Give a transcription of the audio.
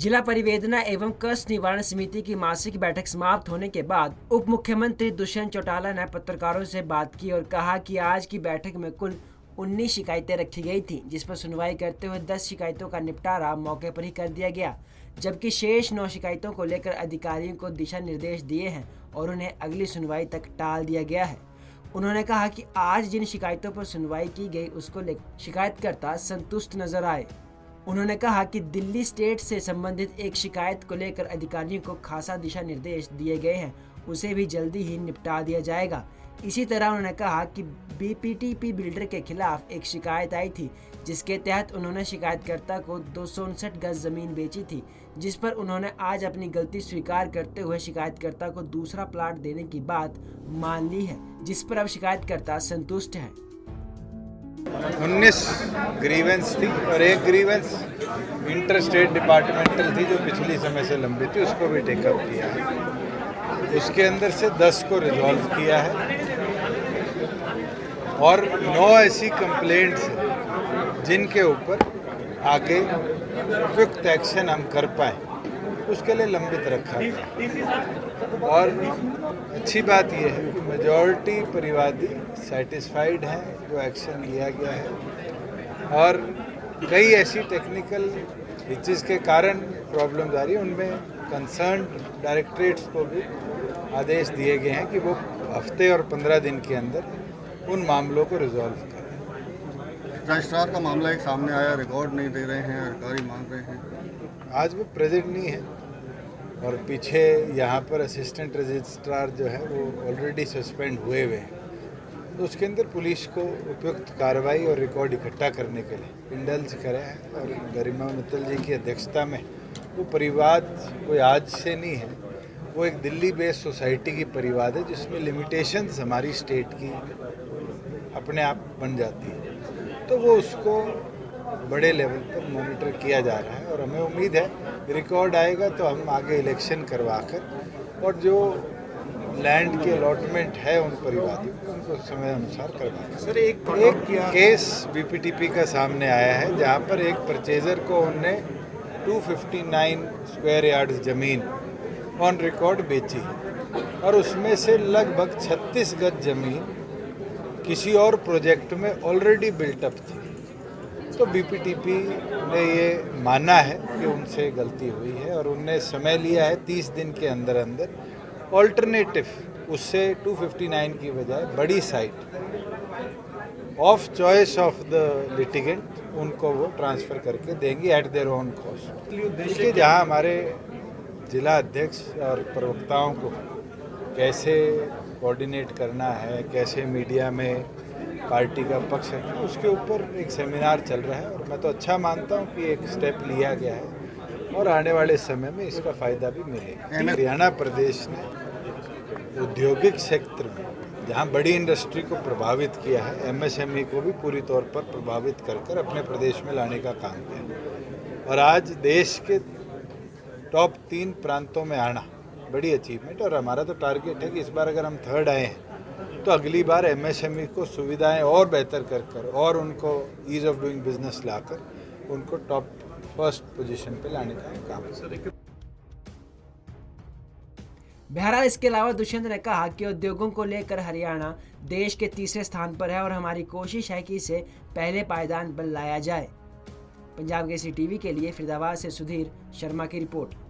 जिला परिवेदना एवं कष्ट निवारण समिति की मासिक बैठक समाप्त होने के बाद उप मुख्यमंत्री दुष्यंत चौटाला ने पत्रकारों से बात की और कहा कि आज की बैठक में कुल 19 शिकायतें रखी गई थी, जिस पर सुनवाई करते हुए 10 शिकायतों का निपटारा मौके पर ही कर दिया गया, जबकि शेष 9 शिकायतों को लेकर अधिकारियों को दिशा निर्देश दिए हैं और उन्हें अगली सुनवाई तक टाल दिया गया है। उन्होंने कहा कि आज जिन शिकायतों पर सुनवाई की गई उसको लेकर शिकायतकर्ता संतुष्ट नजर आए। उन्होंने कहा कि दिल्ली स्टेट से संबंधित एक शिकायत को लेकर अधिकारियों को खासा दिशा निर्देश दिए गए हैं, उसे भी जल्दी ही निपटा दिया जाएगा। इसी तरह उन्होंने कहा कि बीपीटीपी बिल्डर के खिलाफ एक शिकायत आई थी, जिसके तहत उन्होंने शिकायतकर्ता को 259 गज जमीन बेची थी, जिस पर उन्होंने आज अपनी गलती स्वीकार करते हुए शिकायतकर्ता को दूसरा प्लाट देने की बात मान ली है, जिस पर अब शिकायतकर्ता संतुष्ट है। 19 ग्रीवेंस थी और एक ग्रीवेंस इंटर स्टेट डिपार्टमेंटल थी जो पिछली समय से लंबी थी, उसको भी टेकअप किया है। उसके अंदर से 10 को रिजॉल्व किया है और 9 ऐसी कंप्लेंट्स हैं जिनके ऊपर आगे उपयुक्त एक्शन हम कर पाए, उसके लिए लंबित रखा है। और अच्छी बात यह है कि मेजॉरिटी परिवादी सेटिस्फाइड हैं जो एक्शन लिया गया है, और कई ऐसी टेक्निकल हिचेस के कारण प्रॉब्लम आ रही है, उनमें कंसर्न डायरेक्टरेट्स को भी आदेश दिए गए हैं कि वो हफ्ते और 15 दिन के अंदर उन मामलों को रिजॉल्व करें। रजिस्ट्रार का मामला एक सामने आया, रिकॉर्ड नहीं दे रहे हैं, अधिकारी मांग रहे हैं। आज वो प्रेजेंट नहीं है और पीछे यहाँ पर असिस्टेंट रजिस्ट्रार जो है वो ऑलरेडी सस्पेंड हुए हैं, तो उसके अंदर पुलिस को उपयुक्त कार्रवाई और रिकॉर्ड इकट्ठा करने के लिए इंडल्ज करा है। और गरिमा मित्तल जी की अध्यक्षता में वो परिवाद कोई आज से नहीं है, वो एक दिल्ली बेस्ड सोसाइटी की परिवाद है जिसमें लिमिटेशंस हमारी स्टेट की अपने आप बन जाती है, तो वो उसको बड़े लेवल पर मॉनिटर किया जा रहा है। और हमें उम्मीद है रिकॉर्ड आएगा तो हम आगे इलेक्शन करवाकर और जो लैंड की अलॉटमेंट है उन परिवादियों को उनको समय अनुसार करवाएंगे। सर एक केस बीपीटीपी का सामने आया है जहां पर एक परचेजर को उनने 259 स्क्वायर यार्ड ज़मीन ऑन रिकॉर्ड बेची और उसमें से लगभग 36 गज ज़मीन किसी और प्रोजेक्ट में ऑलरेडी बिल्टअप थी। तो बीपीटीपी ने ये माना है कि उनसे गलती हुई है और उनने समय लिया है 30 दिन के अंदर अंदर ऑल्टरनेटिव उससे 259 की बजाय बड़ी site of choice of the litigant उनको वो ट्रांसफ़र करके देंगे एट देयर ओन कॉस्ट। देखिए, जहाँ हमारे जिला अध्यक्ष और प्रवक्ताओं को कैसे कोऑर्डिनेट करना है, कैसे मीडिया में पार्टी का पक्ष है, उसके ऊपर एक सेमिनार चल रहा है और मैं तो अच्छा मानता हूँ कि एक स्टेप लिया गया है और आने वाले समय में इसका फ़ायदा भी मिलेगा। हरियाणा प्रदेश ने औद्योगिक क्षेत्र में जहाँ बड़ी इंडस्ट्री को प्रभावित किया है, एमएसएमई को भी पूरी तौर पर प्रभावित कर अपने प्रदेश में लाने का काम किया और आज देश के टॉप 3 प्रांतों में आना बड़ी अचीवमेंट। और हमारा तो टारगेट है कि इस बार अगर हम 3rd आए हैं तो अगली बार एमएसएमई को सुविधाएं और बेहतर कर और उनको ईज ऑफ डूइंग बिजनेस लाकर उनको टॉप 1st पोजीशन पे लाने का काम है। बहरहाल इसके अलावा दुष्यंत ने कहा कि उद्योगों को लेकर हरियाणा देश के 3रे स्थान पर है और हमारी कोशिश है कि इसे पहले पायदान पर लाया जाए। पंजाब केसरी टीवी के लिए फरीदाबाद से सुधीर शर्मा की रिपोर्ट।